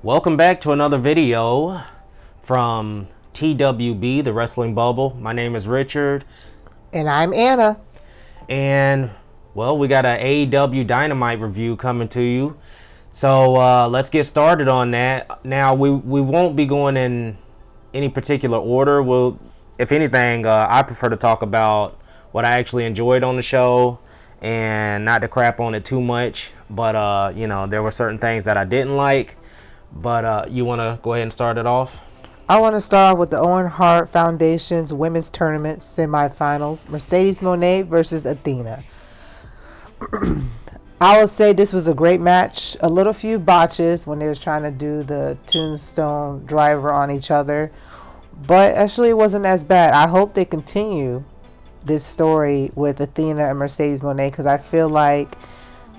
Welcome back to another video from TWB, the Wrestling Bubble. My name is Richard. And I'm Anna. And, well, we got an AEW Dynamite review coming to you. So let's get started on that. Now, we won't be going in any particular order. If anything, I prefer to talk about what I actually enjoyed on the show and not to crap on it too much. But, there were certain things that I didn't like. But you want to go ahead and start it off? I want to start off with the Owen Hart Foundation's Women's Tournament semifinals. Mercedes Moné versus Athena. I would say this was a great match. A little few botches when they was trying to do the tombstone driver on each other. But actually it wasn't as bad. I hope they continue this story with Athena and Mercedes Moné because I feel like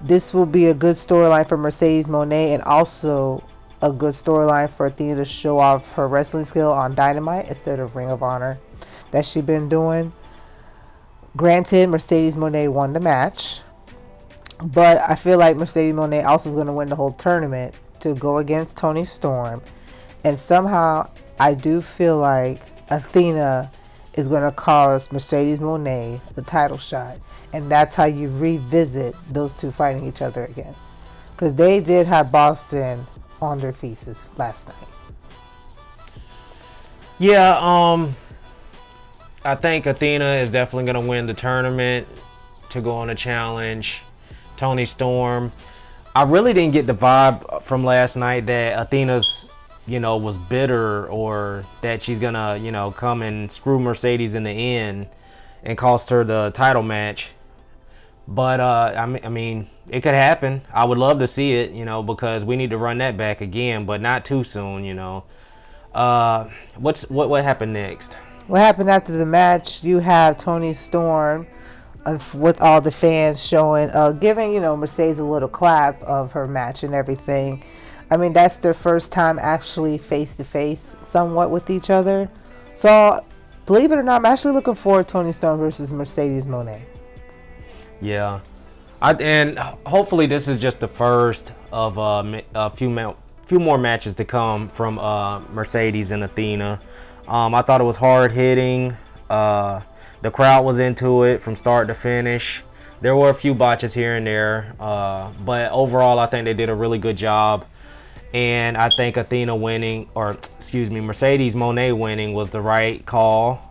this will be a good storyline for Mercedes Moné and also a good storyline for Athena to show off her wrestling skill on Dynamite instead of Ring of Honor that she's been doing. Granted, Mercedes Moné won the match, but I feel like Mercedes Moné also is going to win the whole tournament to go against Toni Storm. And somehow, I do feel like Athena is going to cause Mercedes Moné the title shot. And that's how you revisit those two fighting each other again. Because they did have Boston on their feces last night. Yeah, I think Athena is definitely going to win the tournament to go on a challenge Toni Storm. I really didn't get the vibe from last night that Athena's, was bitter or that she's going to, come and screw Mercedes in the end and cost her the title match. But, I mean, it could happen. I would love to see it, because we need to run that back again, but not too soon, What happened next? What happened after the match, you have Toni Storm with all the fans showing, giving, Mercedes a little clap of her match and everything. I mean, that's their first time actually face-to-face somewhat with each other. So, believe it or not, I'm actually looking forward to Toni Storm versus Mercedes Moné. Yeah, and hopefully this is just the first of a few more matches to come from Mercedes and Athena. I thought it was hard hitting. The crowd was into it from start to finish. There were a few botches here and there, but overall I think they did a really good job. And I think Mercedes Moné winning was the right call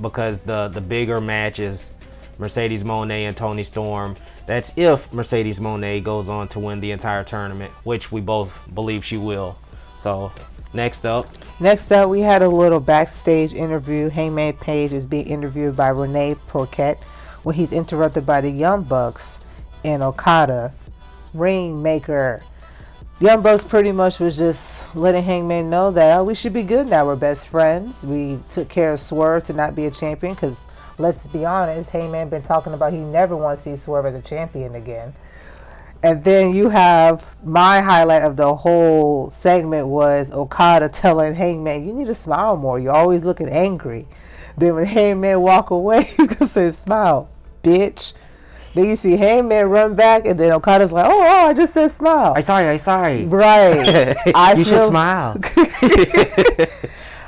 because the bigger matches, Mercedes Moné and Toni Storm, that's if Mercedes Moné goes on to win the entire tournament, which we both believe she will. So, next up, we had a little backstage interview. Hangman Page is being interviewed by Renee Paquette when he's interrupted by the Young Bucks and Okada. Rainmaker. Young Bucks pretty much was just letting Hangman know that we should be good now. We're best friends. We took care of Swerve to not be a champion because, let's be honest, Hangman been talking about he never wants to see Swerve as a champion again. And then you have my highlight of the whole segment was Okada telling Hangman, you need to smile more. You're always looking angry. Then when Hangman walk away, he's going to say, smile, bitch. Then you see Hangman run back, and then Okada's like, oh, I just said smile. I saw you. Right. You should smile.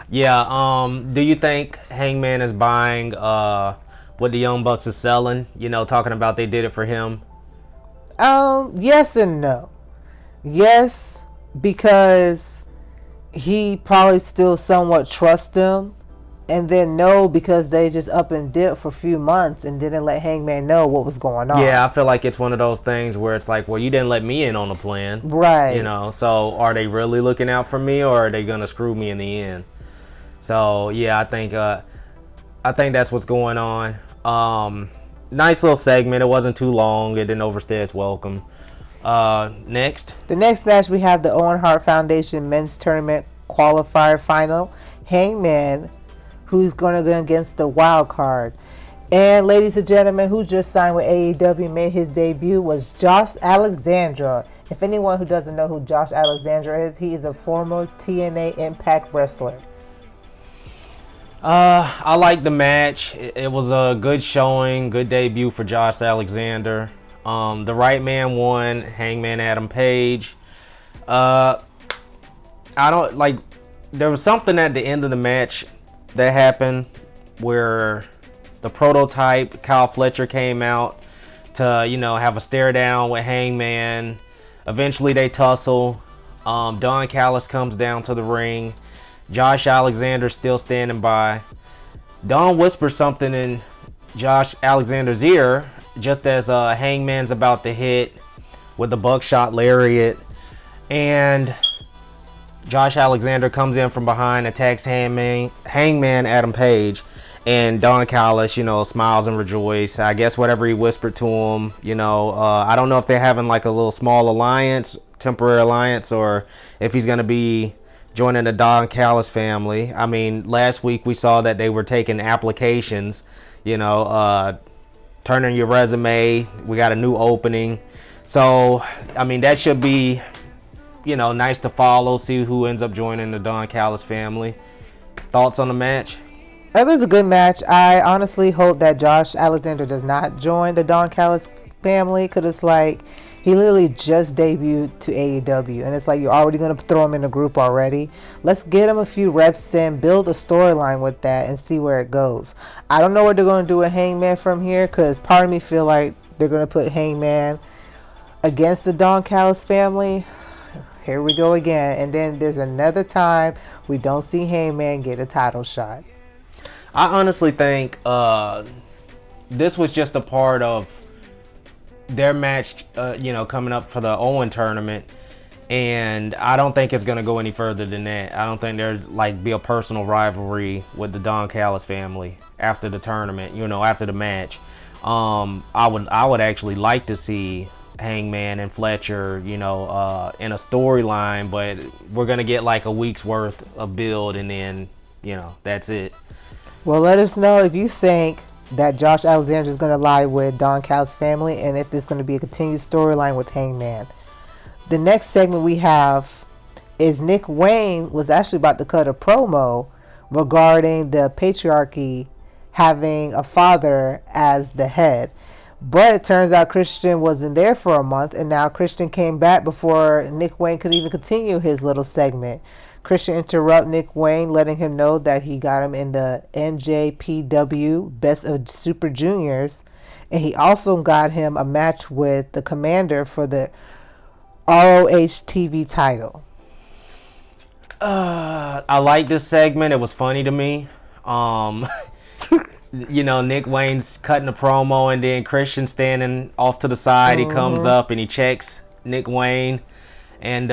Yeah, do you think Hangman is buying what the Young Bucks is selling? Talking about they did it for him? Yes and no. Yes, because he probably still somewhat trusts them. And then no, because they just up and dipped for a few months and didn't let Hangman know what was going on. Yeah, I feel like it's one of those things where it's like, well, you didn't let me in on the plan. Right. So are they really looking out for me or are they going to screw me in the end? So, yeah, I think that's what's going on. Nice little segment. It wasn't too long. It didn't overstay its welcome. Next. The next match, we have the Owen Hart Foundation Men's Tournament Qualifier Final. Hangman, who's going to go against the wild card. And ladies and gentlemen, who just signed with AEW, made his debut, was Josh Alexander. If anyone who doesn't know who Josh Alexander is, he is a former TNA Impact wrestler. I like the match. It was a good showing, good debut for Josh Alexander. The right man won, Hangman Adam Page. I don't like. There was something at the end of the match that happened where the prototype Kyle Fletcher came out to have a stare down with Hangman. Eventually they tussle. Don Callis comes down to the ring. Josh Alexander still standing by. Don whispers something in Josh Alexander's ear just as Hangman's about to hit with the buckshot lariat, and Josh Alexander comes in from behind, attacks Hangman Adam Page, and Don Callis, smiles and rejoices. I guess whatever he whispered to him, I don't know if they're having like a little small alliance, temporary alliance, or if he's gonna be joining the Don Callis family. I mean, last week we saw that they were taking applications, turning your resume. We got a new opening. So, I mean, that should be, nice to follow, see who ends up joining the Don Callis family. Thoughts on the match? It was a good match. I honestly hope that Josh Alexander does not join the Don Callis family, because it's like he literally just debuted to AEW, and it's like you're already going to throw him in the group already. Let's get him a few reps in, build a storyline with that, and see where it goes. I don't know what they're going to do with Hangman from here, because part of me feel like they're going to put Hangman against the Don Callis family. Here we go again. And then there's another time we don't see Hangman get a title shot. I honestly think this was just a part of their match, coming up for the Owen tournament, and I don't think it's gonna go any further than that. I don't think there's be a personal rivalry with the Don Callis family after the tournament, after the match. I would actually like to see Hangman and Fletcher, in a storyline, but we're gonna get like a week's worth of build, and then that's it. Well, let us know if you think that Josh Alexander is going to lie with Don Callis' family, and if there's going to be a continued storyline with Hangman. The next segment we have is Nick Wayne was actually about to cut a promo regarding the patriarchy having a father as the head. But it turns out Christian wasn't there for a month, and now Christian came back before Nick Wayne could even continue his little segment. Christian interrupted Nick Wayne, letting him know that he got him in the NJPW Best of Super Juniors, and he also got him a match with the Commander for the ROH TV title. I like this segment. It was funny to me. Nick Wayne's cutting a promo, and then Christian standing off to the side. He comes up and he checks Nick Wayne, and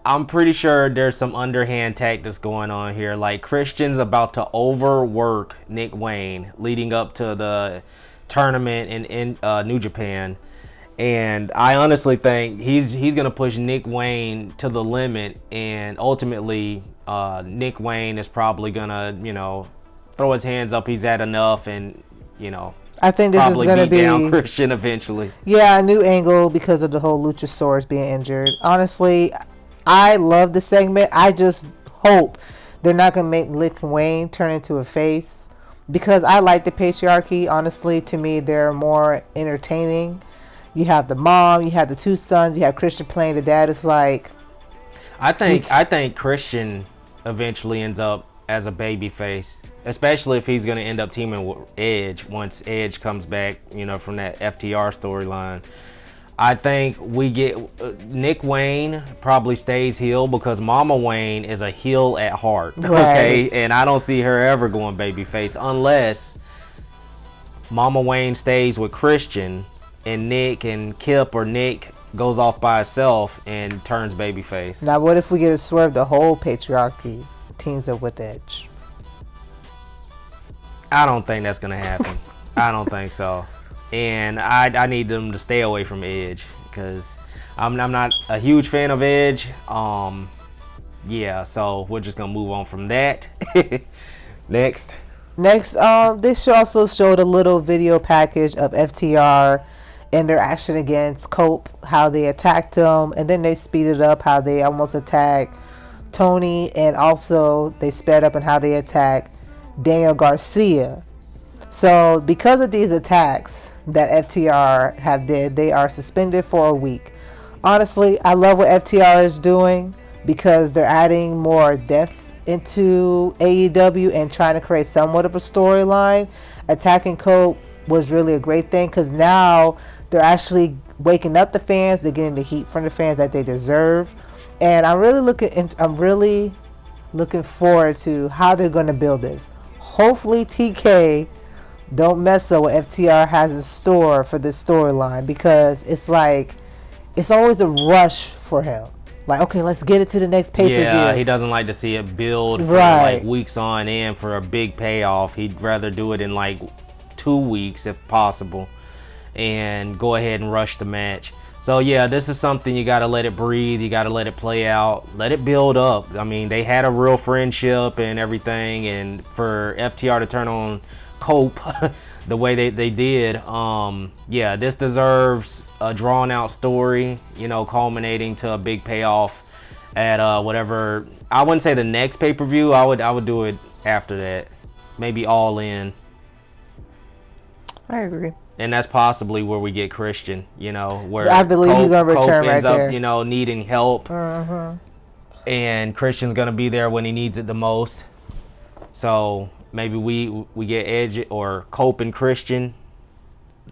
I'm pretty sure there's some underhand tactics going on here. Like, Christian's about to overwork Nick Wayne leading up to the tournament in New Japan. And I honestly think he's going to push Nick Wayne to the limit. And ultimately, Nick Wayne is probably going to, throw his hands up. He's had enough, and, I think this is going to be down Christian eventually. Yeah, a new angle because of the whole Luchasaurus being injured. Honestly, I love the segment. I just hope they're not going to make Nick Wayne turn into a face, because I like the patriarchy. Honestly, to me, they're more entertaining. You have the mom, you have the two sons, you have Christian playing the dad. It's like, I think Christian eventually ends up as a baby face, especially if he's going to end up teaming with Edge once Edge comes back, from that FTR storyline. I think we get Nick Wayne probably stays heel because Mama Wayne is a heel at heart, okay? And I don't see her ever going babyface unless Mama Wayne stays with Christian and Nick and Kip or Nick goes off by itself and turns babyface. Now, what if we get a swerve? The whole patriarchy teams up with Edge. I don't think that's gonna happen. I don't think so. And I need them to stay away from Edge because I'm not a huge fan of Edge. Yeah, so we're just gonna move on from that. Next, this also showed a little video package of FTR and their action against Cope, how they attacked him, and then they speeded up how they almost attacked Tony, and also they sped up on how they attacked Daniel Garcia. So because of these attacks that FTR have did, they are suspended for a week. Honestly, I love what FTR is doing, because they're adding more depth into AEW and trying to create somewhat of a storyline. Attacking Cope was really a great thing because now they're actually waking up the fans. They're getting the heat from the fans that they deserve, and I'm really looking forward to how they're going to build this. Hopefully, TK don't mess up what FTR has in store for this storyline, because it's like it's always a rush for him. Like, okay, let's get it to the next pay-per-view. Yeah, he doesn't like to see it build for like weeks on end for a big payoff. He'd rather do it in like 2 weeks if possible and go ahead and rush the match. So yeah, this is something you got to let it breathe. You got to let it play out. Let it build up. I mean, they had a real friendship and everything, and for FTR to turn on Cope the way they did, yeah, this deserves a drawn out story, you know, culminating to a big payoff at whatever. I wouldn't say the next pay-per-view. I would do it after that, maybe All In. I agree. And that's possibly where we get Christian, you know, where I believe he's gonna return Cope ends right up, there. you know, needing help, and Christian's gonna be there when he needs it the most. So maybe we get Edge or Cope and Christian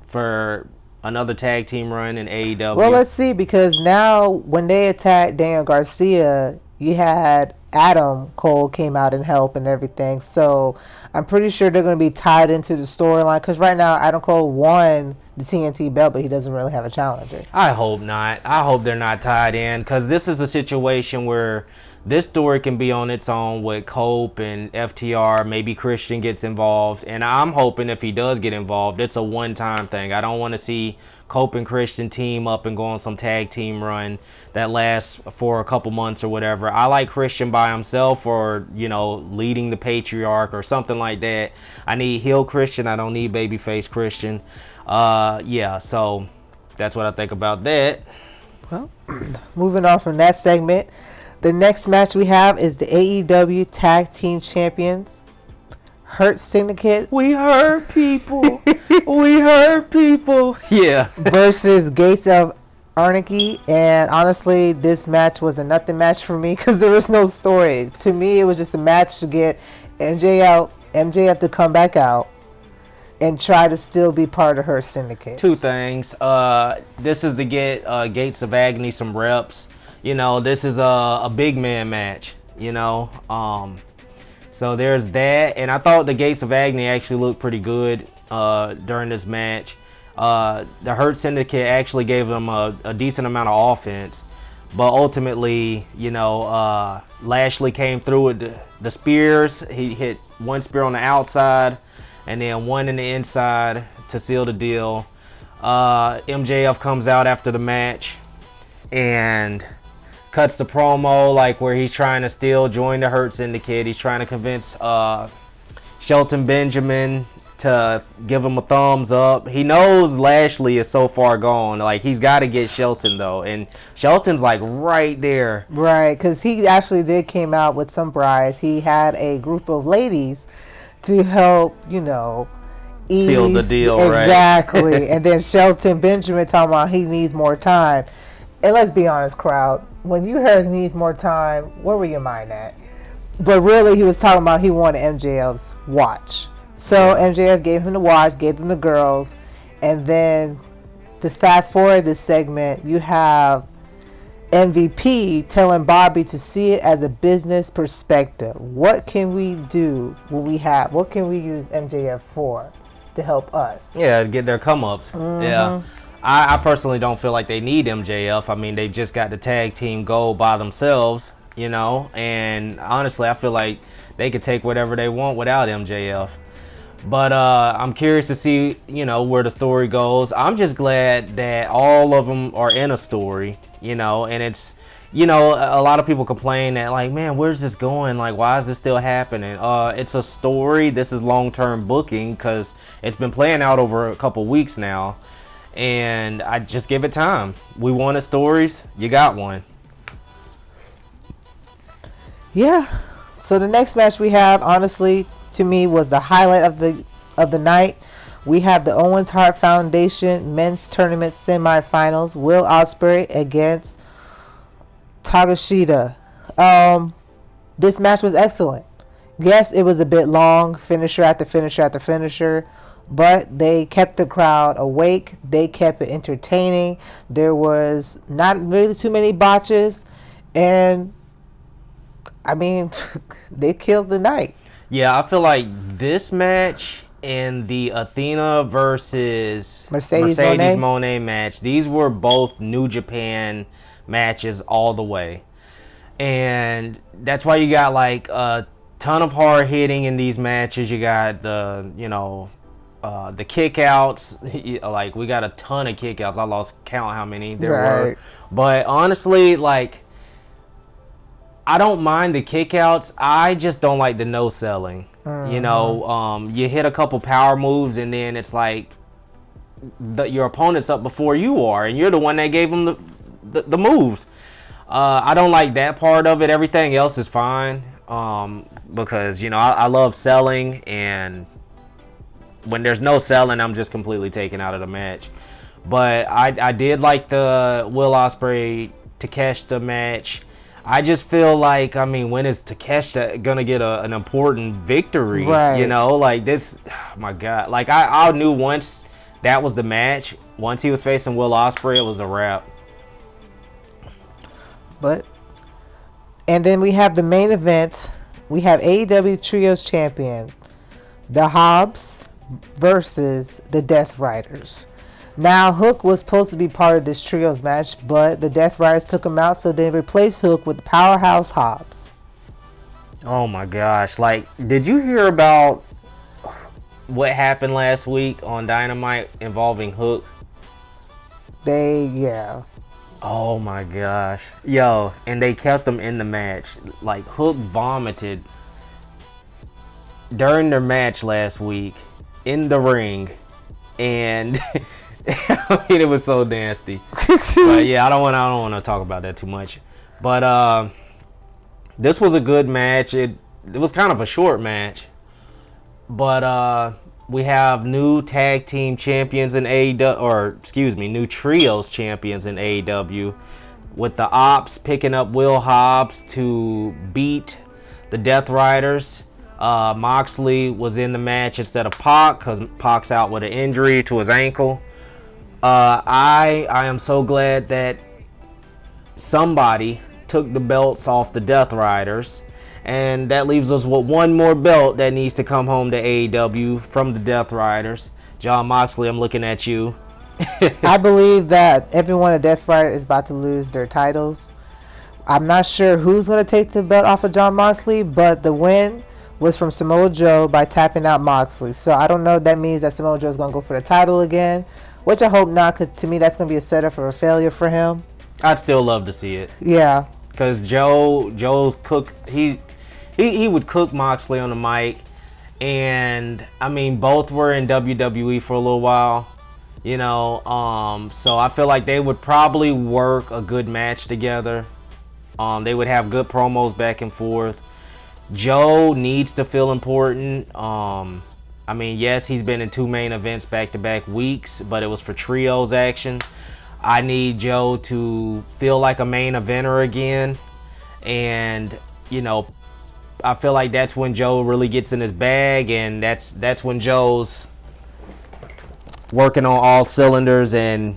for another tag team run in AEW. Well, let's see, because now when they attacked Daniel Garcia, you had Adam Cole came out and help and everything. So I'm pretty sure they're going to be tied into the storyline, because right now Adam Cole won the TNT belt, but he doesn't really have a challenger. I hope not. I hope they're not tied in, because this is a situation where this story can be on its own with Cope and FTR. Maybe Christian gets involved, and I'm hoping if he does get involved, it's a one-time thing. I don't want to see Cope and Christian team up and go on some tag team run that lasts for a couple months or whatever. I like Christian by himself, or, you know, leading the Patriarch or something like that. I need heel Christian. I don't need babyface Christian. Yeah, so that's what I think about that. Well, moving on from that segment, the next match we have is the AEW Tag Team Champions, Hurt Syndicate. We hurt people. We hurt people. Yeah. Versus Gates of Anarchy. And honestly, this match was a nothing match for me because there was no story. To me, it was just a match to get MJF to come back out and try to still be part of Hurt Syndicate. Two things. This is to get Gates of Agony some reps. You know, this is a big man match, you know. So there's that. And I thought the Gates of Agony actually looked pretty good during this match. The Hurt Syndicate actually gave them a decent amount of offense. But ultimately, you know, Lashley came through with the spears. He hit one spear on the outside and then one in the inside to seal the deal. MJF comes out after the match and cuts the promo like where he's trying to still join the Hurt Syndicate. He's trying to convince Shelton Benjamin to give him a thumbs up. He knows Lashley is so far gone. Like, he's got to get Shelton though, and Shelton's like right there. Right, because he actually did came out with some brides. He had a group of ladies to help, you know, seal the deal, exactly. Right? And then Shelton Benjamin talking about he needs more time. And let's be honest, crowd, when you heard he needs more time, where were your mind at? But really, he was talking about he wanted MJF's watch. So MJF gave him the watch, gave them the girls, and then to fast forward this segment, you have MVP telling Bobby to see it as a business perspective. What can we do what can we use MJF for to help us? Yeah, to get their come-ups. Mm-hmm. Yeah. I personally don't feel like they need MJF. I mean, they just got the tag team goal by themselves, you know, and honestly, I feel like they could take whatever they want without MJF. But I'm curious to see, you know, where the story goes. I'm just glad that all of them are in a story, you know, and it's, you know, a lot of people complain that, like, man, where's this going? Like, why is this still happening? It's a story. This is long-term booking because it's been playing out over a couple weeks now. And I just give it time. We wanted stories. You got one. Yeah. So the next match we have, honestly, to me, was the highlight of the night. We have the Owens Hart Foundation Men's Tournament Semifinals. Will Ospreay against Takeshita. This match was excellent. Yes, it was a bit long, finisher after finisher after finisher, but they kept the crowd awake. They kept it entertaining. There was not really too many botches, and I mean, they killed the night. Yeah, I feel like this match and the Athena versus Mercedes Moné match, these were both New Japan matches all the way. And that's why you got like a ton of hard hitting in these matches. You got the kickouts. Like, we got a ton of kickouts. I lost count how many there were. But honestly, like, I don't mind the kickouts. I just don't like the no selling. You hit a couple power moves and then it's like your opponent's up before you are, and you're the one that gave them the moves. I don't like that part of it. Everything else is fine, because I love selling, and when there's no selling, I'm just completely taken out of the match. But I did like the Will Ospreay Takeshita match. I just feel like, when is Takeshita gonna get an important victory? Right. Like this. Oh my God. Like I knew once that was the match. Once he was facing Will Ospreay, it was a wrap. And then we have the main event. We have AEW Trios Champion, the Hobbs versus the Death Riders. Now, Hook was supposed to be part of this Trios match, but the Death Riders took him out, so they replaced Hook with Powerhouse Hobbs. Oh my gosh. Like, did you hear about what happened last week on Dynamite involving Hook? Yeah. Oh my gosh. Yo, and they kept him in the match. Like, Hook vomited during their match last week in the ring. And it was so nasty. But yeah, I don't want to talk about that too much. But this was a good match. It was kind of a short match. But we have new tag team champions in AEW, new trios champions in AEW, with the Ops picking up Will Hobbs to beat the Death Riders. Moxley was in the match instead of Pac, because Pac's out with an injury to his ankle. I am so glad that somebody took the belts off the Death Riders. And that leaves us with one more belt that needs to come home to AEW from the Death Riders. John Moxley, I'm looking at you. I believe that everyone at Death Rider is about to lose their titles. I'm not sure who's going to take the belt off of John Moxley, but the win was from Samoa Joe by tapping out Moxley. So I don't know if that means that Samoa Joe is going to go for the title again, which I hope not, because to me that's going to be a setup for a failure for him. I'd still love to see it. Yeah. Because Joe's cook, he would cook Moxley on the mic. And, both were in WWE for a little while. So I feel like they would probably work a good match together. They would have good promos back and forth. Joe needs to feel important. Yes, he's been in 2 main events back-to-back weeks, but it was for trios action. I need Joe to feel like a main eventer again. And, I feel like that's when Joe really gets in his bag, and that's when Joe's working on all cylinders. And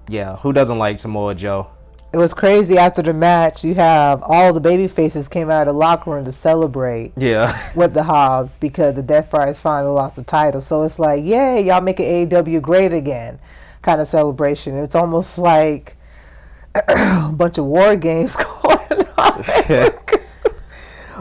yeah, who doesn't like Samoa Joe? It was crazy. After the match, you have all the baby faces came out of the locker room to celebrate. Yeah. With the Hobbs, because the Death Riders finally lost the title. So it's like, yay, y'all making AEW great again, kind of celebration. It's almost like a bunch of war games going on.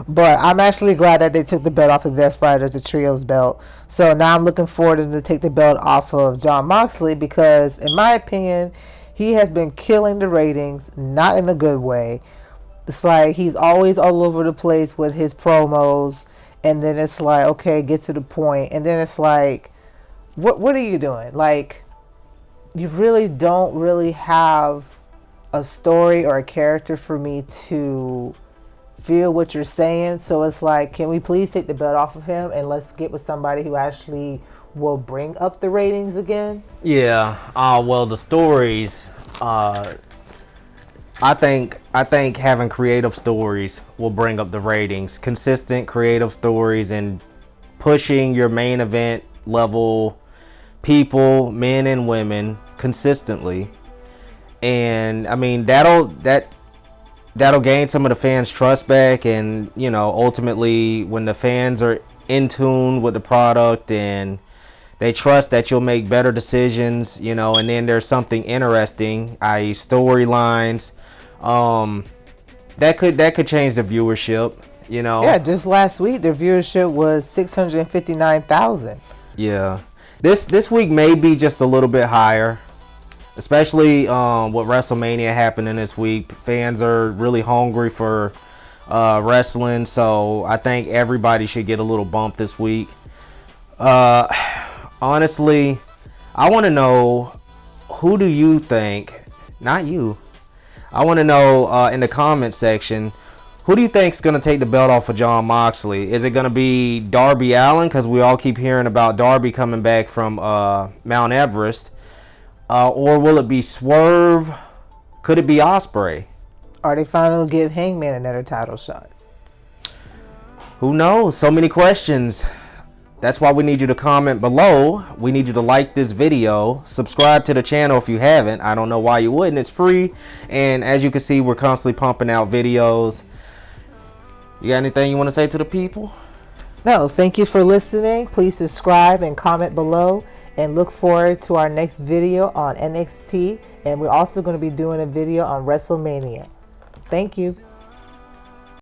But I'm actually glad that they took the belt off of Death Riders, the Trios belt. So now I'm looking forward to them to take the belt off of John Moxley, because in my opinion, he has been killing the ratings, not in a good way. It's like he's always all over the place with his promos, and then it's like, okay, get to the point. And then it's like, what are you doing? Like, you really don't really have a story or a character for me to feel what you're saying. So it's like, can we please take the belt off of him and let's get with somebody who actually will bring up the ratings again? Yeah. Well, the stories, I think having creative stories will bring up the ratings. Consistent creative stories and pushing your main event level people, men and women, consistently. And I mean that'll gain some of the fans' trust back, and ultimately when the fans are in tune with the product and they trust that you'll make better decisions, and then there's something interesting, i.e. storylines, that could change the viewership. Yeah, just last week the viewership was 659,000. Yeah, this week may be just a little bit higher, especially with WrestleMania happening this week. Fans are really hungry for wrestling, so I think everybody should get a little bump this week. Honestly, I want to know, who do you think, not you, I want to know in the comment section, who do you think is going to take the belt off of Jon Moxley? Is it going to be Darby Allin? Because we all keep hearing about Darby coming back from Mount Everest. Or will it be Swerve? Could it be Ospreay? Are they finally give Hangman another title shot? Who knows? So many questions. That's why we need you to comment below. We need you to like this video. Subscribe to the channel if you haven't. I don't know why you wouldn't. It's free. And as you can see, we're constantly pumping out videos. You got anything you want to say to the people? No, thank you for listening. Please subscribe and comment below. And look forward to our next video on NXT. And we're also going to be doing a video on WrestleMania. Thank you.